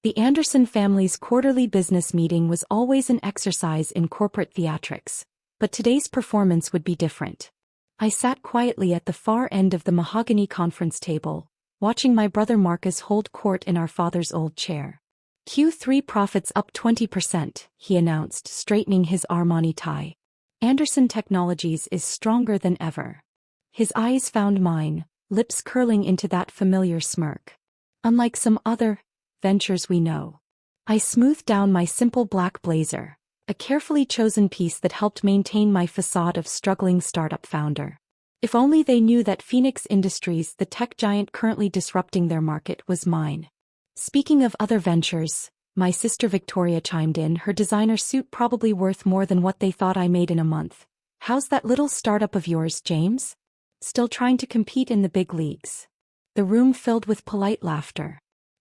The Anderson family's quarterly business meeting was always an exercise in corporate theatrics, but today's performance would be different. I sat quietly at the far end of the mahogany conference table, watching my brother Marcus hold court in our father's old chair. Q3 profits up 20%, he announced, straightening his Armani tie. Anderson Technologies is stronger than ever. His eyes found mine, lips curling into that familiar smirk. Unlike some other ventures we know. I smoothed down my simple black blazer, a carefully chosen piece that helped maintain my facade of struggling startup founder. If only they knew that Phoenix Industries, the tech giant currently disrupting their market, was mine. Speaking of other ventures, my sister Victoria chimed in, her designer suit probably worth more than what they thought I made in a month. How's that little startup of yours, James? Still trying to compete in the big leagues? The room filled with polite laughter.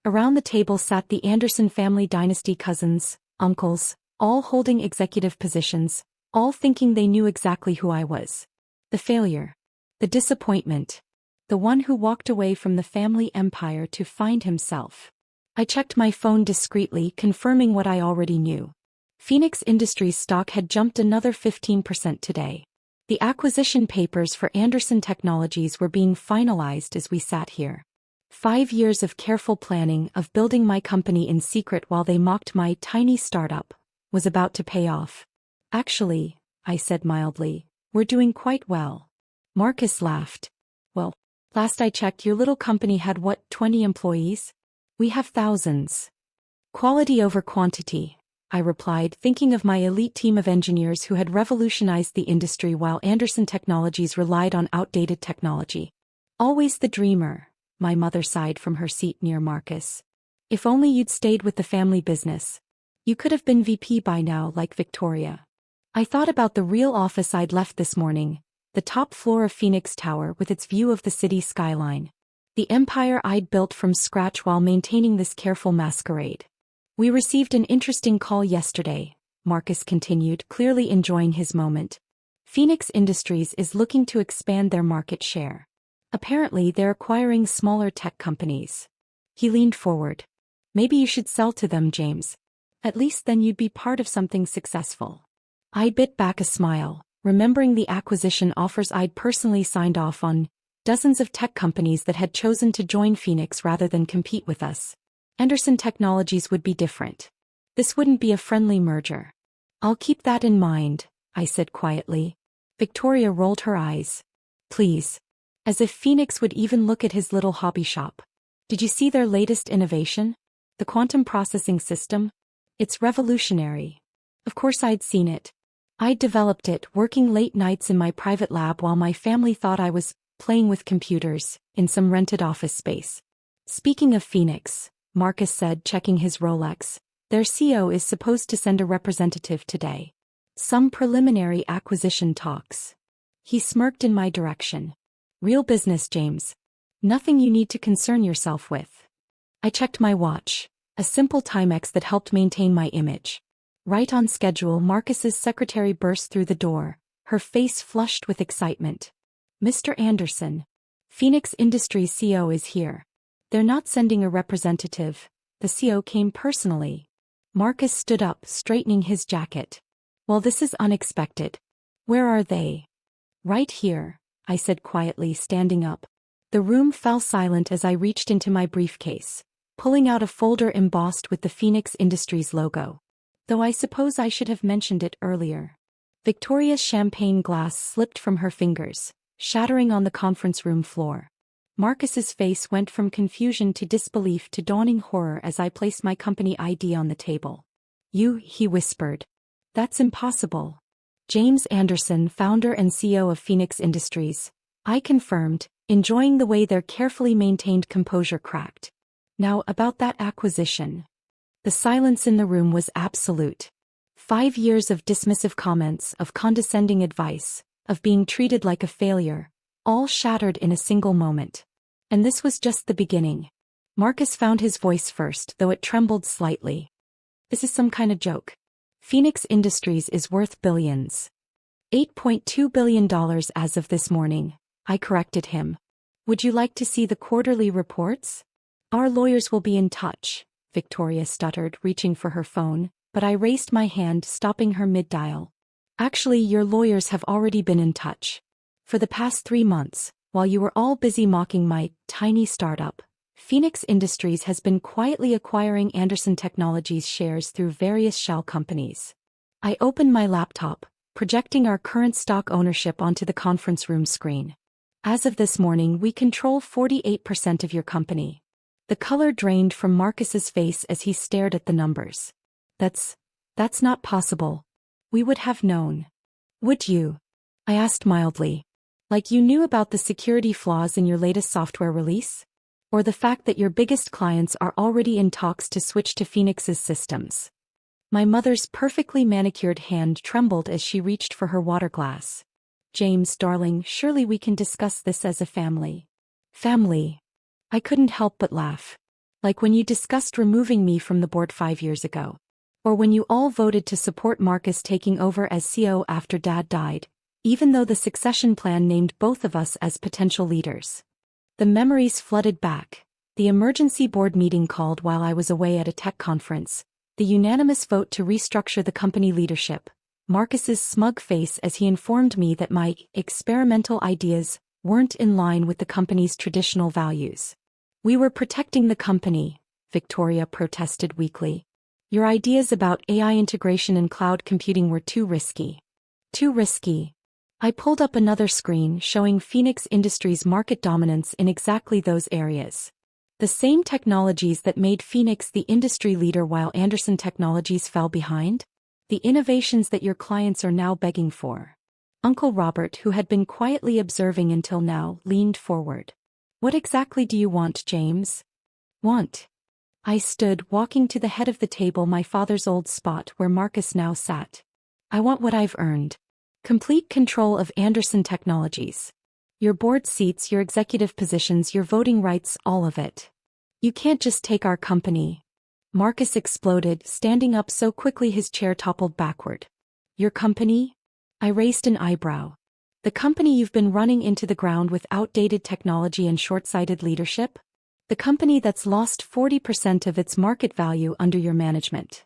Around the table sat the Anderson family dynasty cousins, uncles, all holding executive positions, all thinking they knew exactly who I was. The failure. The disappointment. The one who walked away from the family empire to find himself. I checked my phone discreetly, confirming what I already knew. Phoenix Industries stock had jumped another 15% today. The acquisition papers for Anderson Technologies were being finalized as we sat here. 5 years of careful planning, of building my company in secret while they mocked my tiny startup, was about to pay off. Actually, I said mildly, we're doing quite well. Marcus laughed. Well, last I checked your little company had what, 20 employees? We have thousands. Quality over quantity, I replied, thinking of my elite team of engineers who had revolutionized the industry while Anderson Technologies relied on outdated technology. Always the dreamer, my mother sighed from her seat near Marcus. If only you'd stayed with the family business. You could have been VP by now, like Victoria. I thought about the real office I'd left this morning, the top floor of Phoenix Tower with its view of the city skyline. The empire I'd built from scratch while maintaining this careful masquerade. We received an interesting call yesterday, Marcus continued, clearly enjoying his moment. Phoenix Industries is looking to expand their market share. Apparently they're acquiring smaller tech companies. He leaned forward. Maybe you should sell to them, James. At least then you'd be part of something successful. I bit back a smile, remembering the acquisition offers I'd personally signed off on. Dozens of tech companies that had chosen to join Phoenix rather than compete with us. Anderson Technologies would be different. This wouldn't be a friendly merger. I'll keep that in mind, I said quietly. Victoria rolled her eyes. Please. As if Phoenix would even look at his little hobby shop. Did you see their latest innovation? The quantum processing system? It's revolutionary. Of course I'd seen it. I'd developed it, working late nights in my private lab while my family thought I was playing with computers, in some rented office space. Speaking of Phoenix, Marcus said, checking his Rolex, their CEO is supposed to send a representative today. Some preliminary acquisition talks. He smirked in my direction. Real business, James. Nothing you need to concern yourself with. I checked my watch, a simple Timex that helped maintain my image. Right on schedule, Marcus's secretary burst through the door, her face flushed with excitement. Mr. Anderson, Phoenix Industries CEO is here. They're not sending a representative, the CEO came personally. Marcus stood up, straightening his jacket. Well, this is unexpected. Where are they? Right here, I said quietly, standing up. The room fell silent as I reached into my briefcase, pulling out a folder embossed with the Phoenix Industries logo. Though I suppose I should have mentioned it earlier. Victoria's champagne glass slipped from her fingers, shattering on the conference room floor. Marcus's face went from confusion to disbelief to dawning horror as I placed my company ID on the table. He whispered. That's impossible. James Anderson, founder and CEO of Phoenix Industries. I confirmed, enjoying the way their carefully maintained composure cracked. Now about that acquisition. The silence in the room was absolute. 5 years of dismissive comments, of condescending advice, of being treated like a failure, all shattered in a single moment. And this was just the beginning. Marcus found his voice first, though it trembled slightly. This is some kind of joke. Phoenix Industries is worth billions. $8.2 billion as of this morning, I corrected him. Would you like to see the quarterly reports? Our lawyers will be in touch, Victoria stuttered, reaching for her phone, but I raised my hand, stopping her mid-dial. Actually, your lawyers have already been in touch. For the past 3 months, while you were all busy mocking my tiny startup, Phoenix Industries has been quietly acquiring Anderson Technologies shares through various shell companies. I opened my laptop, projecting our current stock ownership onto the conference room screen. As of this morning, we control 48% of your company. The color drained from Marcus's face as he stared at the numbers. That's not possible. We would have known. Would you? I asked mildly. Like you knew about the security flaws in your latest software release? Or the fact that your biggest clients are already in talks to switch to Phoenix's systems? My mother's perfectly manicured hand trembled as she reached for her water glass. James, darling, surely we can discuss this as a family. Family. I couldn't help but laugh. Like when you discussed removing me from the board 5 years ago. Or when you all voted to support Marcus taking over as CEO after Dad died, even though the succession plan named both of us as potential leaders. The memories flooded back. The emergency board meeting called while I was away at a tech conference, the unanimous vote to restructure the company leadership, Marcus's smug face as he informed me that my experimental ideas weren't in line with the company's traditional values. We were protecting the company, Victoria protested weakly. Your ideas about AI integration and cloud computing were too risky. Too risky. I pulled up another screen showing Phoenix Industries' market dominance in exactly those areas. The same technologies that made Phoenix the industry leader while Anderson Technologies fell behind? The innovations that your clients are now begging for. Uncle Robert, who had been quietly observing until now, leaned forward. What exactly do you want, James? Want? I stood, walking to the head of the table, my father's old spot where Marcus now sat. I want what I've earned. Complete control of Anderson Technologies. Your board seats, your executive positions, your voting rights, all of it. You can't just take our company. Marcus exploded, standing up so quickly his chair toppled backward. Your company? I raised an eyebrow. The company you've been running into the ground with outdated technology and short-sighted leadership? The company that's lost 40% of its market value under your management.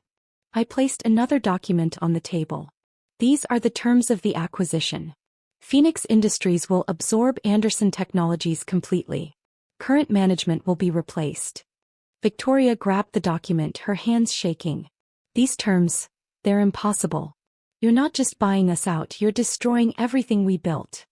I placed another document on the table. These are the terms of the acquisition. Phoenix Industries will absorb Anderson Technologies completely. Current management will be replaced. Victoria grabbed the document, her hands shaking. These terms, they're impossible. You're not just buying us out, you're destroying everything we built.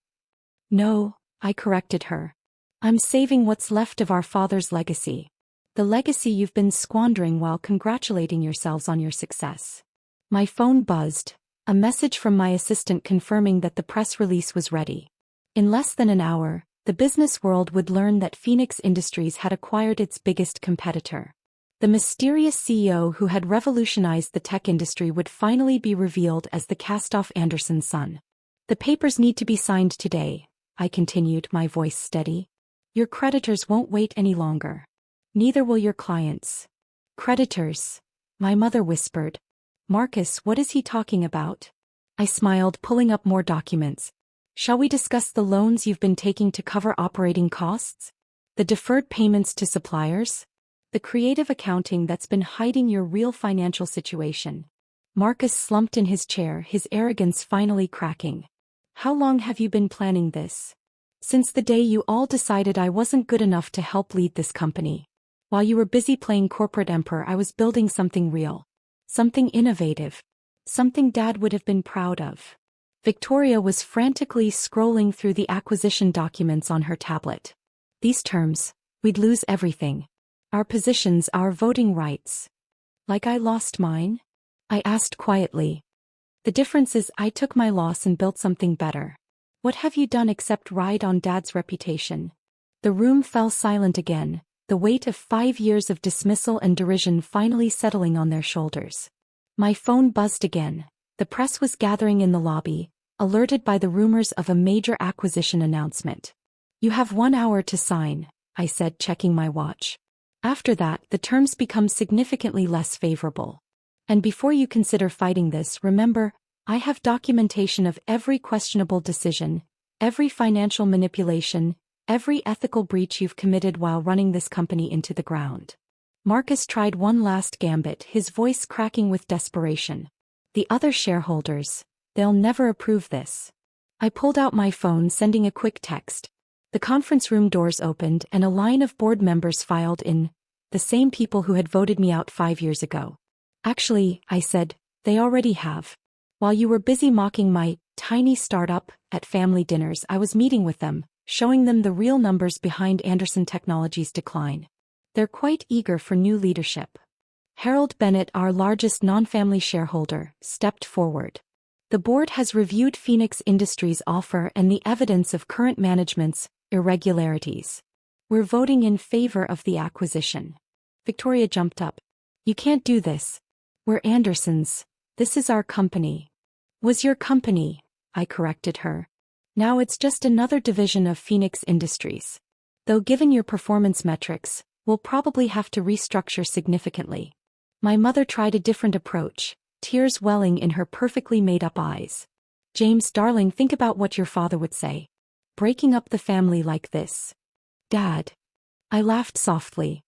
No, I corrected her. I'm saving what's left of our father's legacy. The legacy you've been squandering while congratulating yourselves on your success. My phone buzzed, a message from my assistant confirming that the press release was ready. In less than an hour, the business world would learn that Phoenix Industries had acquired its biggest competitor. The mysterious CEO who had revolutionized the tech industry would finally be revealed as the cast-off Anderson son. The papers need to be signed today, I continued, my voice steady. Your creditors won't wait any longer. Neither will your clients. Creditors? My mother whispered. Marcus, what is he talking about? I smiled, pulling up more documents. Shall we discuss the loans you've been taking to cover operating costs? The deferred payments to suppliers? The creative accounting that's been hiding your real financial situation. Marcus slumped in his chair, his arrogance finally cracking. How long have you been planning this? Since the day you all decided I wasn't good enough to help lead this company. While you were busy playing corporate emperor, I was building something real. Something innovative. Something Dad would have been proud of. Victoria was frantically scrolling through the acquisition documents on her tablet. These terms, we'd lose everything. Our positions, our voting rights. Like I lost mine? I asked quietly. The difference is I took my loss and built something better. What have you done except ride on Dad's reputation? The room fell silent again, the weight of 5 years of dismissal and derision finally settling on their shoulders. My phone buzzed again. The press was gathering in the lobby, alerted by the rumors of a major acquisition announcement. You have 1 hour to sign, I said, checking my watch. After that, the terms become significantly less favorable. And before you consider fighting this, remember, I have documentation of every questionable decision, every financial manipulation, every ethical breach you've committed while running this company into the ground. Marcus tried one last gambit, his voice cracking with desperation. The other shareholders, they'll never approve this. I pulled out my phone, sending a quick text. The conference room doors opened and a line of board members filed in, the same people who had voted me out 5 years ago. Actually, I said, they already have. While you were busy mocking my tiny startup at family dinners, I was meeting with them, showing them the real numbers behind Anderson Technologies' decline. They're quite eager for new leadership. Harold Bennett, our largest non-family shareholder, stepped forward. The board has reviewed Phoenix Industries' offer and the evidence of current management's irregularities. We're voting in favor of the acquisition. Victoria jumped up. You can't do this. We're Andersons. This is our company. Was your company, I corrected her. Now it's just another division of Phoenix Industries. Though given your performance metrics, we'll probably have to restructure significantly. My mother tried a different approach, tears welling in her perfectly made-up eyes. James, darling, think about what your father would say. Breaking up the family like this. Dad. I laughed softly.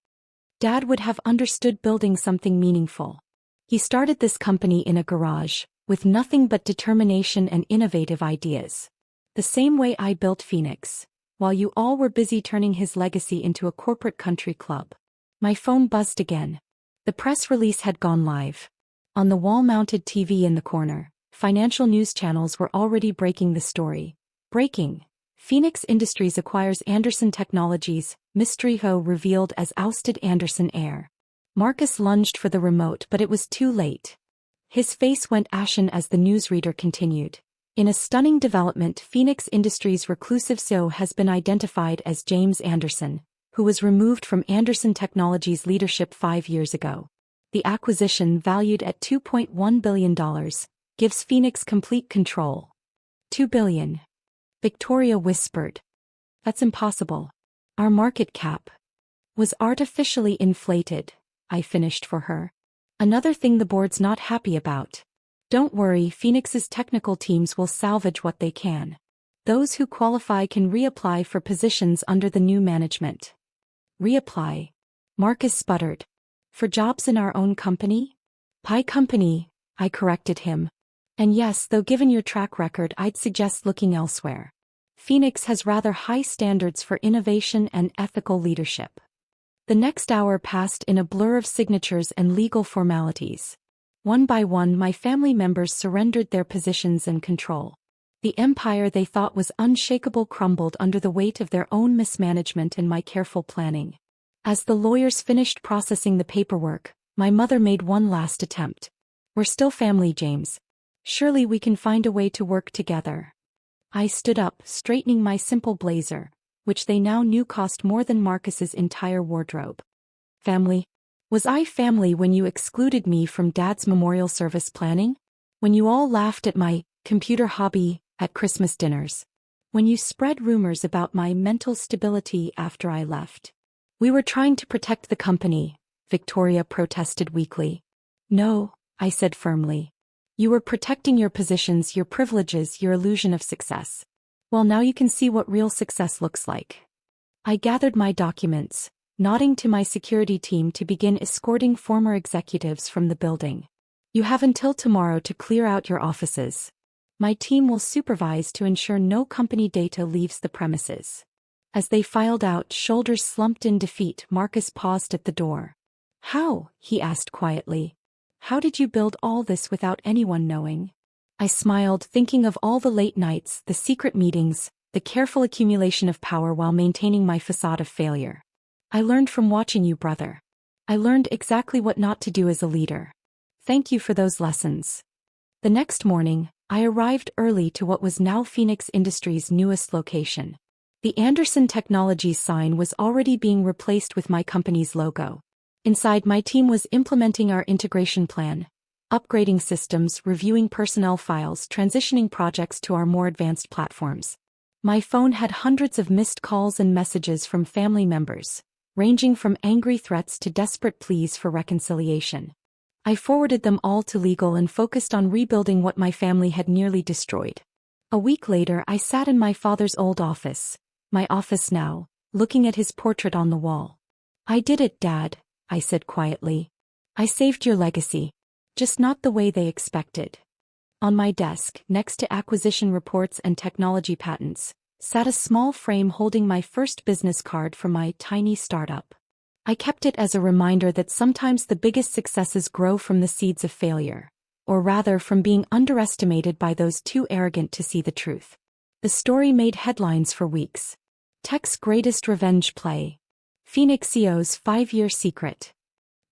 Dad would have understood building something meaningful. He started this company in a garage, with nothing but determination and innovative ideas. The same way I built Phoenix, while you all were busy turning his legacy into a corporate country club. My phone buzzed again. The press release had gone live. On the wall-mounted TV in the corner, financial news channels were already breaking the story. Breaking. Phoenix Industries acquires Anderson Technologies, Mysterio revealed as ousted Anderson heir. Marcus lunged for the remote, but it was too late. His face went ashen as the newsreader continued. In a stunning development, Phoenix Industries' reclusive CEO has been identified as James Anderson, who was removed from Anderson Technologies' leadership 5 years ago. The acquisition, valued at $2.1 billion, gives Phoenix complete control. $2 billion. Victoria whispered. That's impossible. Our market cap was artificially inflated, I finished for her. Another thing the board's not happy about. Don't worry, Phoenix's technical teams will salvage what they can. Those who qualify can reapply for positions under the new management. Reapply? Marcus sputtered. For jobs in our own company? Pie company, I corrected him. And yes, though given your track record, I'd suggest looking elsewhere. Phoenix has rather high standards for innovation and ethical leadership. The next hour passed in a blur of signatures and legal formalities. One by one, my family members surrendered their positions and control. The empire they thought was unshakable crumbled under the weight of their own mismanagement and my careful planning. As the lawyers finished processing the paperwork, my mother made one last attempt. We're still family, James. Surely we can find a way to work together. I stood up, straightening my simple blazer, which they now knew cost more than Marcus's entire wardrobe. Family? Was I family when you excluded me from Dad's memorial service planning? When you all laughed at my computer hobby at Christmas dinners? When you spread rumors about my mental stability after I left? We were trying to protect the company, Victoria protested weakly. No, I said firmly. You were protecting your positions, your privileges, your illusion of success. Well, now you can see what real success looks like. I gathered my documents, nodding to my security team to begin escorting former executives from the building. You have until tomorrow to clear out your offices. My team will supervise to ensure no company data leaves the premises. As they filed out, shoulders slumped in defeat, Marcus paused at the door. How? He asked quietly. How did you build all this without anyone knowing? I smiled, thinking of all the late nights, the secret meetings, the careful accumulation of power while maintaining my facade of failure. I learned from watching you, brother. I learned exactly what not to do as a leader. Thank you for those lessons. The next morning, I arrived early to what was now Phoenix Industries' newest location. The Anderson Technologies sign was already being replaced with my company's logo. Inside, my team was implementing our integration plan, upgrading systems, reviewing personnel files, transitioning projects to our more advanced platforms. My phone had hundreds of missed calls and messages from family members, ranging from angry threats to desperate pleas for reconciliation. I forwarded them all to legal and focused on rebuilding what my family had nearly destroyed. A week later, I sat in my father's old office, my office now, looking at his portrait on the wall. I did it, Dad, I said quietly. I saved your legacy. Just not the way they expected. On my desk, next to acquisition reports and technology patents, sat a small frame holding my first business card from my tiny startup. I kept it as a reminder that sometimes the biggest successes grow from the seeds of failure, or rather from being underestimated by those too arrogant to see the truth. The story made headlines for weeks. Tech's greatest revenge play. Phoenix CEO's 5-year secret.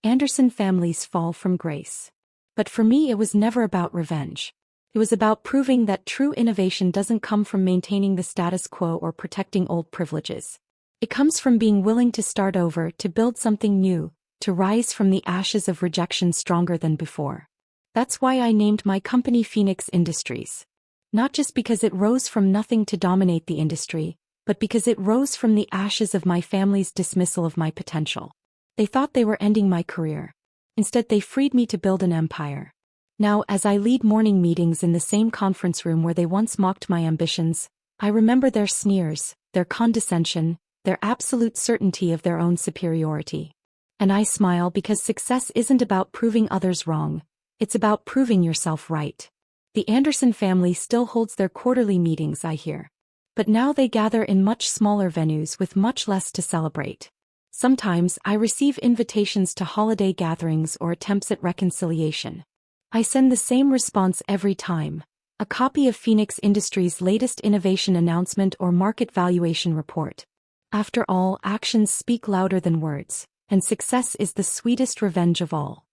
Anderson family's fall from grace. But for me, it was never about revenge. It was about proving that true innovation doesn't come from maintaining the status quo or protecting old privileges. It comes from being willing to start over, to build something new, to rise from the ashes of rejection stronger than before. That's why I named my company Phoenix Industries. Not just because it rose from nothing to dominate the industry, but because it rose from the ashes of my family's dismissal of my potential. They thought they were ending my career. Instead, they freed me to build an empire. Now, as I lead morning meetings in the same conference room where they once mocked my ambitions, I remember their sneers, their condescension, their absolute certainty of their own superiority. And I smile because success isn't about proving others wrong, it's about proving yourself right. The Anderson family still holds their quarterly meetings, I hear. But now they gather in much smaller venues with much less to celebrate. Sometimes I receive invitations to holiday gatherings or attempts at reconciliation. I send the same response every time: a copy of Phoenix Industries' latest innovation announcement or market valuation report. After all, actions speak louder than words, and success is the sweetest revenge of all.